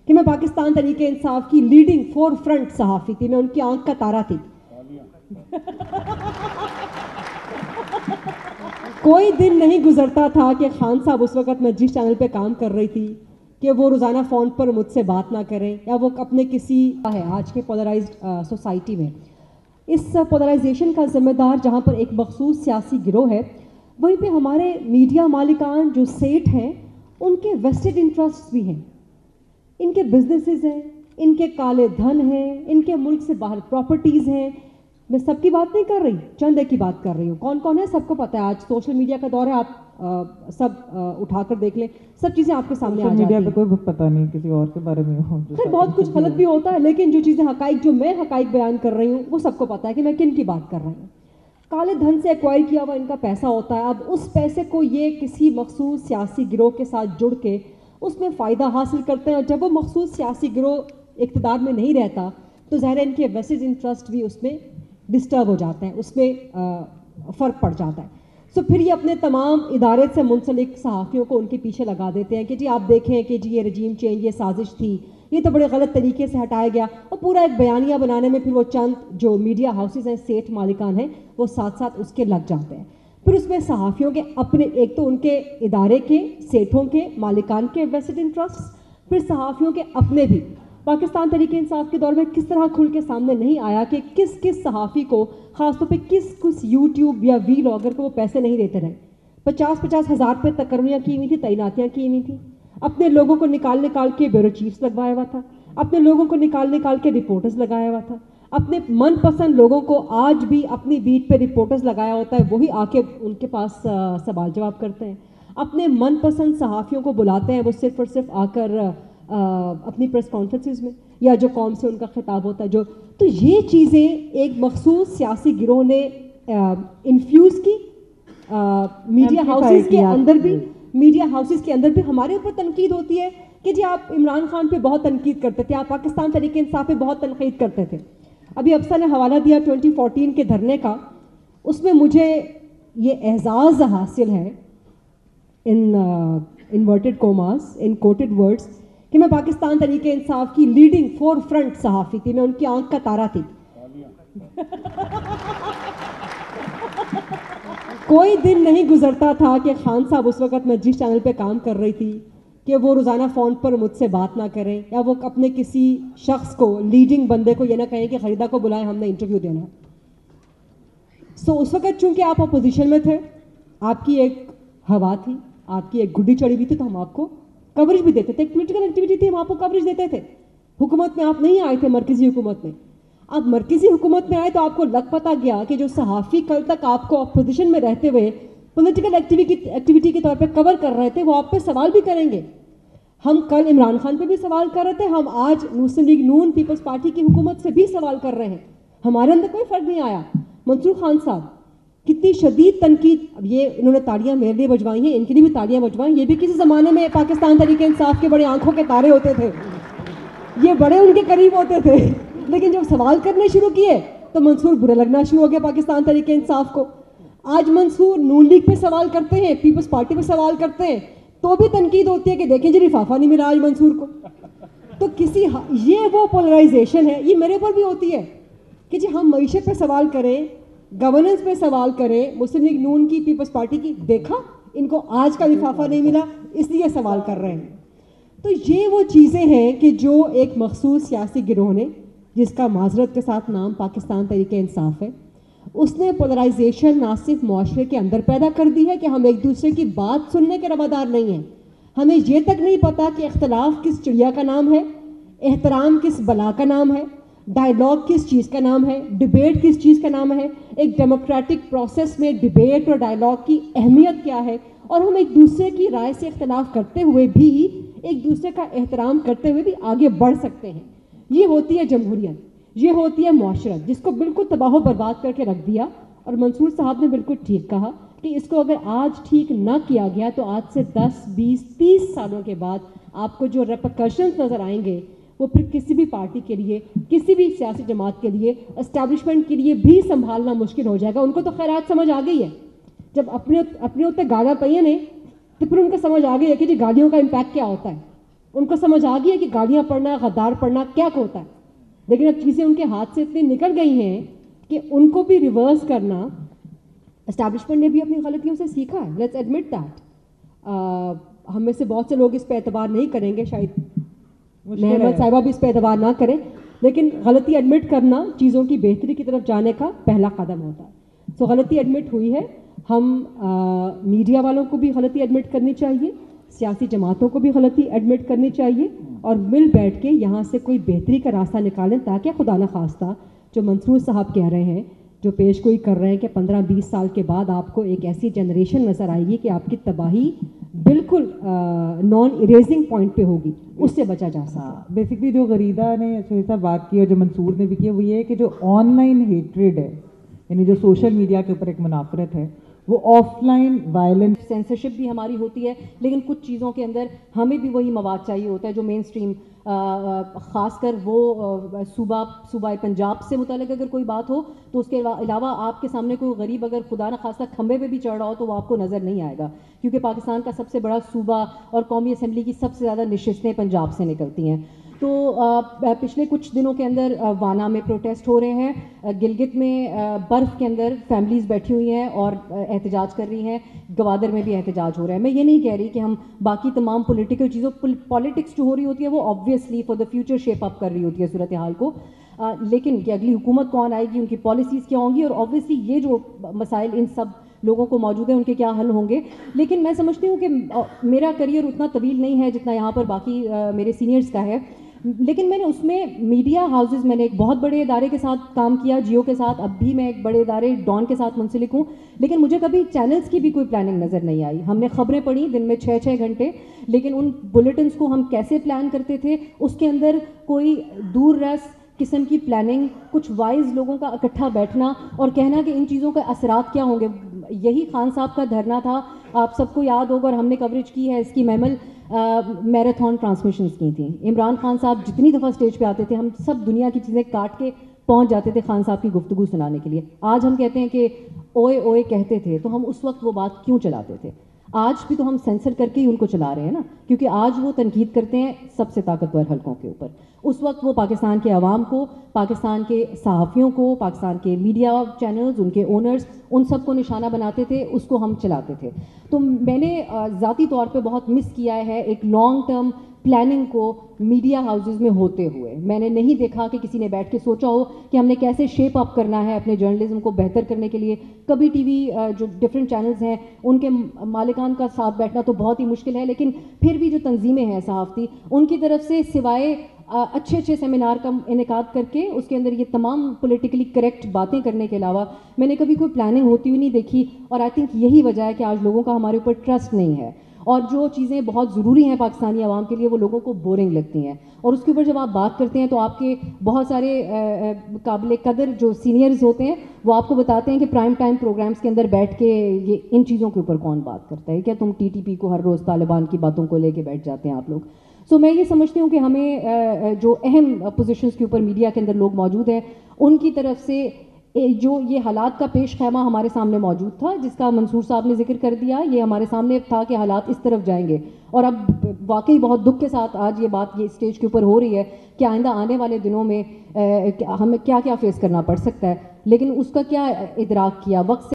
کہ میں پاکستان تحریک انصاف کی لیڈنگ فور فرنٹ صحافی تھی, میں ان کی آنکھ کا تارا تھی. کوئی دن نہیں گزرتا تھا کہ خان صاحب اس وقت میں جس چینل پہ کام کر رہی تھی کہ وہ روزانہ فون پر مجھ سے بات نہ کریں, یا وہ اپنے کسی ہے آج کے پولرائزڈ سوسائٹی میں اس پولرائزیشن کا ذمہ دار جہاں پر ایک مخصوص سیاسی گروہ ہے, وہیں پہ ہمارے میڈیا مالکان جو سیٹ ہیں ان کے ویسٹڈ انٹرسٹ بھی ہیں, ان کے بزنسز ہیں, ان کے کالے دھن ہیں, ان کے ملک سے باہر پراپرٹیز ہیں. میں سب کی بات نہیں کر رہی, چند ایک کی بات کر رہی ہوں. کون کون ہے سب کو پتہ ہے, آج سوشل میڈیا کا دور ہے, آپ سب اٹھا کر دیکھ لیں, سب چیزیں آپ کے سامنے آ جاتی ہیں. میڈیا پہ کوئی پتہ نہیں کسی اور کے بارے میں ہو, پھر بہت کچھ غلط بھی ہوتا ہے, لیکن جو چیزیں حقائق, جو میں حقائق بیان کر رہی ہوں وہ سب کو پتہ ہے کہ میں کن کی بات کر رہی ہوں. کالے دھن سے ایکوائر کیا ہوا ان کا پیسہ ہوتا ہے. اب اس پیسے کو یہ کسی مخصوص سیاسی گروہ کے ساتھ جڑ کے اس میں فائدہ حاصل کرتے ہیں, اور جب وہ مخصوص سیاسی گروہ اقتدار میں نہیں رہتا تو ظاہر ان کے ویسٹڈ انٹرسٹ بھی اس میں ڈسٹرب ہو جاتے ہیں, اس میں فرق پڑ جاتا ہے. سو پھر یہ اپنے تمام ادارے سے منسلک صحافیوں کو ان کے پیچھے لگا دیتے ہیں کہ جی آپ دیکھیں کہ جی یہ رجیم چینج, یہ سازش تھی, یہ تو بڑے غلط طریقے سے ہٹایا گیا, اور پورا ایک بیانیہ بنانے میں پھر وہ چند جو میڈیا ہاؤسز ہیں, سیٹ مالکان ہیں, وہ ساتھ ساتھ اس کے لگ جاتے ہیں. پھر اس میں صحافیوں کے اپنے, ایک تو ان کے ادارے کے, سیٹوں کے, مالکان کے ویسٹڈ انٹرسٹ, پھر صحافیوں کے اپنے بھی. پاکستان تحریک انصاف کے دور میں کس طرح کھل کے سامنے نہیں آیا کہ کس کس صحافی کو, خاص طور پہ کس یوٹیوب یا وی لاگر کو وہ پیسے نہیں دیتے رہے. 50-50 ہزار پہ تقرریاں کی ہوئی تھی, تعیناتیاں کی ہوئی تھیں, اپنے لوگوں کو نکال کے بیورو چیفز لگوایا ہوا تھا, اپنے لوگوں کو نکال کے رپورٹرز لگایا ہوا تھا, اپنے من پسند لوگوں کو آج بھی اپنی بیٹ پہ رپورٹرز لگایا ہوتا ہے, وہی آ کے ان کے پاس سوال جواب کرتے ہیں. اپنے من پسند صحافیوں کو بلاتے ہیں, وہ صرف اور صرف آ کر اپنی پریس کانفرنسز میں, یا جو قوم سے ان کا خطاب ہوتا ہے, جو تو یہ چیزیں ایک مخصوص سیاسی گروہ نے انفیوز کی میڈیا ہاؤسز کے اندر بھی. میڈیا ہاؤسز کے اندر بھی ہمارے اوپر تنقید ہوتی ہے کہ جی آپ عمران خان پہ بہت تنقید کرتے تھے, آپ پاکستان تحریک انصاف پہ بہت تنقید کرتے تھے. ابھی افسر نے حوالہ دیا 2014 کے دھرنے کا, اس میں مجھے یہ اعزاز حاصل ہے ان انورٹڈ کوماز, ان کوٹڈ ورڈز, کہ میں پاکستان تحریک انصاف کی لیڈنگ فور فرنٹ صحافی تھی, میں ان کی آنکھ کا تارا تھی. کوئی دن نہیں گزرتا تھا کہ خان صاحب اس وقت میں جس چینل پہ کام کر رہی تھی کہ وہ روزانہ فون پر مجھ سے بات نہ کریں, یا وہ اپنے کسی شخص کو, لیڈنگ بندے کو یہ نہ کہیں کہ خریدا کو بلائیں, ہم نے انٹرویو دینا ہے. سو اس وقت چونکہ آپ اپوزیشن میں تھے, آپ کی ایک ہوا تھی, آپ کی ایک گڈی چڑھی ہوئی تھی, تو ہم آپ کو کوریج بھی دیتے تھے. ایک پولیٹیکل ایکٹیویٹی تھی, ہم آپ کو کوریج دیتے تھے. حکومت میں آپ نہیں آئے تھے, مرکزی حکومت میں. آپ مرکزی حکومت میں آئے تو آپ کو لگ پتا گیا کہ جو صحافی کل تک آپ کو اپوزیشن میں رہتے ہوئے پولیٹیکل ایکٹیویٹی کے طور پہ کور کر رہے تھے, وہ آپ پہ سوال بھی کریں گے. ہم کل عمران خان پہ بھی سوال کر رہے تھے, ہم آج مسلم لیگ نون پیپلز پارٹی کی حکومت سے بھی سوال کر رہے ہیں. ہمارے اندر کوئی فرق نہیں آیا. منصور خان صاحب کتنی شدید تنقید, اب یہ انہوں نے تالیاں میرے لیے بجوائی ہیں, ان کے لیے بھی تالیاں بجوائیں. یہ بھی کسی زمانے میں پاکستان تحریک انصاف کے بڑے آنکھوں کے تارے ہوتے تھے, یہ بڑے ان کے قریب ہوتے تھے, لیکن جب سوال کرنے شروع کیے تو منصور برے لگنا شروع ہو گیا پاکستان تحریک انصاف کو. آج منصور نون لیگ پہ سوال کرتے ہیں, پیپلز پارٹی پہ سوال کرتے ہیں, تو بھی تنقید ہوتی ہے کہ دیکھیں جی لفافہ نہیں ملا آج منصور کو. تو کسی یہ وہ پولرائزیشن ہے, یہ میرے اوپر بھی ہوتی ہے کہ جی ہم معیشت پہ سوال کریں, گورننس پہ سوال کریں, مسلم لیگ نون کی, پیپلز پارٹی کی, دیکھا ان کو آج کا لفافہ نہیں ملا اس لیے سوال کر رہے ہیں. تو یہ وہ چیزیں ہیں کہ جو ایک مخصوص سیاسی گروہ نے, جس کا معذرت کے ساتھ نام پاکستان تحریک انصاف ہے, اس نے پولرائزیشن نہ صرف معاشرے کے اندر پیدا کر دی ہے کہ ہم ایک دوسرے کی بات سننے کے روادار نہیں ہیں, ہمیں یہ تک نہیں پتا کہ اختلاف کس چڑیا کا نام ہے, احترام کس بلا کا نام ہے, ڈائیلاگ کس چیز کا نام ہے, ڈیبیٹ کس چیز کا نام ہے, ایک ڈیموکریٹک پروسیس میں ڈیبیٹ اور ڈائیلاگ کی اہمیت کیا ہے, اور ہم ایک دوسرے کی رائے سے اختلاف کرتے ہوئے بھی, ایک دوسرے کا احترام کرتے ہوئے بھی آگے بڑھ سکتے ہیں. یہ ہوتی ہے جمہوریت, یہ ہوتی ہے معاشرت, جس کو بالکل تباہ و برباد کر کے رکھ دیا. اور منصور صاحب نے بالکل ٹھیک کہا کہ اس کو اگر آج ٹھیک نہ کیا گیا تو آج سے 10, 20, 30 سالوں کے بعد آپ کو جو ریپرکشنز نظر آئیں گے وہ پھر کسی بھی پارٹی کے لیے, کسی بھی سیاسی جماعت کے لیے, اسٹیبلشمنٹ کے لیے بھی سنبھالنا مشکل ہو جائے گا. ان کو تو خیرات سمجھ آ گئی ہے, جب اپنے اتنے گالیاں پہ نے تو پھر ان کو سمجھ آ گئی ہے کہ جی گالیوں کا امپیکٹ کیا ہوتا ہے. ان کو سمجھ آ گئی ہے کہ گالیاں پڑھنا, غدار پڑھنا کیا ہوتا ہے, لیکن اب چیزیں ان کے ہاتھ سے اتنی نکل گئی ہیں کہ ان کو بھی ریورس کرنا, اسٹیبلشمنٹ نے بھی اپنی غلطیوں سے سیکھا ہے, لیٹس ایڈمٹ دیٹ. ہم میں سے بہت سے لوگ اس پہ اعتبار نہیں کریں گے, شاید محمد صاحبہ بھی اس پہ اعتبار نہ کریں, لیکن غلطی ایڈمٹ کرنا چیزوں کی بہتری کی طرف جانے کا پہلا قدم ہوتا ہے. سو غلطی ایڈمٹ ہوئی ہے, ہم میڈیا والوں کو بھی غلطی ایڈمٹ کرنی چاہیے, سیاسی جماعتوں کو بھی غلطی ایڈمٹ کرنی چاہیے, اور مل بیٹھ کے یہاں سے کوئی بہتری کا راستہ نکالیں, تاکہ خدا نخواستہ جو منصور صاحب کہہ رہے ہیں, جو پیش گوئی کر رہے ہیں کہ 15-20 سال کے بعد آپ کو ایک ایسی جنریشن نظر آئے گی کہ آپ کی تباہی بالکل نان اریزنگ پوائنٹ پہ ہوگی, اس سے بچا جا سکتا. بیسکلی جو غریدہ نے صاحب بات کی اور جو منصور نے بھی کی, وہ یہ ہے کہ جو آن لائن ہیٹریڈ ہے, یعنی جو سوشل میڈیا کے اوپر ایک منافرت ہے, وہ آف لائن وائلنس. سینسرشپ بھی ہماری ہوتی ہے, لیکن کچھ چیزوں کے اندر ہمیں بھی وہی مواد چاہیے ہوتا ہے جو مین اسٹریم, خاص کر وہ صوبہ پنجاب سے متعلق اگر کوئی بات ہو تو اس کے علاوہ آپ کے سامنے کوئی غریب اگر خدا نخواستہ کھمبے پہ بھی چڑھ رہا ہو تو وہ آپ کو نظر نہیں آئے گا, کیونکہ پاکستان کا سب سے بڑا صوبہ اور قومی اسمبلی کی سب سے زیادہ نشستیں پنجاب سے نکلتی ہیں. تو پچھلے کچھ دنوں کے اندر وانا میں پروٹیسٹ ہو رہے ہیں, گلگت میں برف کے اندر فیملیز بیٹھی ہوئی ہیں اور احتجاج کر رہی ہیں, گوادر میں بھی احتجاج ہو رہا ہے. میں یہ نہیں کہہ رہی کہ ہم باقی تمام پولیٹیکل چیزوں, پالیٹکس جو ہو رہی ہوتی ہے وہ obviously for the future shape up کر رہی ہوتی ہے صورتحال کو, لیکن کہ اگلی حکومت کون آئے گی, ان کی پالیسیز کیا ہوں گی, اور آبویسلی یہ جو مسائل ان سب لوگوں کو موجود ہیں ان کے کیا حل ہوں گے. لیکن میں سمجھتی ہوں کہ میرا کریئر اتنا طویل نہیں ہے جتنا یہاں پر باقی میرے سینئرز کا ہے, لیکن میں نے اس میں میڈیا ہاؤسز, میں نے ایک بہت بڑے ادارے کے ساتھ کام کیا, جیو کے ساتھ, اب بھی میں ایک بڑے ادارے ڈان کے ساتھ منسلک ہوں, لیکن مجھے کبھی چینلز کی بھی کوئی پلاننگ نظر نہیں آئی. ہم نے خبریں پڑھی دن میں 6-6 گھنٹے, لیکن ان بلیٹنز کو ہم کیسے پلان کرتے تھے, اس کے اندر کوئی دور رس قسم کی پلاننگ, کچھ وائز لوگوں کا اکٹھا بیٹھنا اور کہنا کہ ان چیزوں کے اثرات کیا ہوں گے. یہی خان صاحب کا دھرنا تھا, آپ سب کو یاد ہوگا, اور ہم نے کوریج کی ہے اس کی محمل میراتھن ٹرانسمیشنز کی تھیں. عمران خان صاحب جتنی دفعہ اسٹیج پہ آتے تھے, ہم سب دنیا کی چیزیں کاٹ کے پہنچ جاتے تھے خان صاحب کی گفتگو سنانے کے لیے. آج ہم کہتے ہیں کہ اوئے اوئے کہتے تھے, تو ہم اس وقت وہ بات کیوں چلاتے تھے؟ آج بھی تو ہم سینسر کر کے ہی ان کو چلا رہے ہیں نا, کیونکہ آج وہ تنقید کرتے ہیں سب سے طاقتور حلقوں کے اوپر. اس وقت وہ پاکستان کے عوام کو, پاکستان کے صحافیوں کو, پاکستان کے میڈیا چینلز, ان کے اونرز, ان سب کو نشانہ بناتے تھے, اس کو ہم چلاتے تھے. تو میں نے ذاتی طور پہ بہت مس کیا ہے ایک لانگ ٹرم پلاننگ کو میڈیا ہاؤسز میں ہوتے ہوئے. میں نے نہیں دیکھا کہ کسی نے بیٹھ کے سوچا ہو کہ ہم نے کیسے شیپ اپ کرنا ہے اپنے جرنلزم کو بہتر کرنے کے لیے. کبھی ٹی وی جو ڈفرینٹ چینلز ہیں ان کے مالکان کا ساتھ بیٹھنا تو بہت ہی مشکل ہے, لیکن پھر بھی جو تنظیمیں ہیں صحافتی, ان کی طرف سے سوائے اچھے سیمینار کا انعقاد کر کے اس کے اندر یہ تمام پولیٹیکلی کریکٹ باتیں کرنے کے علاوہ میں نے کبھی کوئی پلاننگ ہوتی ہوئی نہیں دیکھی. اور آئی تھنک یہی وجہ ہے کہ آج لوگوں کا ہمارے اوپر ٹرسٹ نہیں ہے, اور جو چیزیں بہت ضروری ہیں پاکستانی عوام کے لیے وہ لوگوں کو بورنگ لگتی ہیں. اور اس کے اوپر جب آپ بات کرتے ہیں تو آپ کے بہت سارے قابل قدر جو سینئرز ہوتے ہیں وہ آپ کو بتاتے ہیں کہ پرائم ٹائم پروگرامز کے اندر بیٹھ کے یہ ان چیزوں کے اوپر کون بات کرتا ہے, کیا تم ٹی ٹی پی کو ہر روز طالبان کی باتوں کو لے کے بیٹھ جاتے ہیں آپ لوگ. سو میں یہ سمجھتی ہوں کہ ہمیں جو اہم پوزیشنز کے اوپر میڈیا کے اندر لوگ موجود ہیں ان کی طرف سے جو یہ حالات کا پیش خیمہ ہمارے سامنے موجود تھا, جس کا منصور صاحب نے ذکر کر دیا, یہ ہمارے سامنے تھا کہ حالات اس طرف جائیں گے. اور اب واقعی بہت دکھ کے ساتھ آج یہ بات یہ اسٹیج کے اوپر ہو رہی ہے کہ آئندہ آنے والے دنوں میں ہمیں کیا کیا فیس کرنا پڑ سکتا ہے, لیکن اس کا کیا ادراک کیا وقت سے.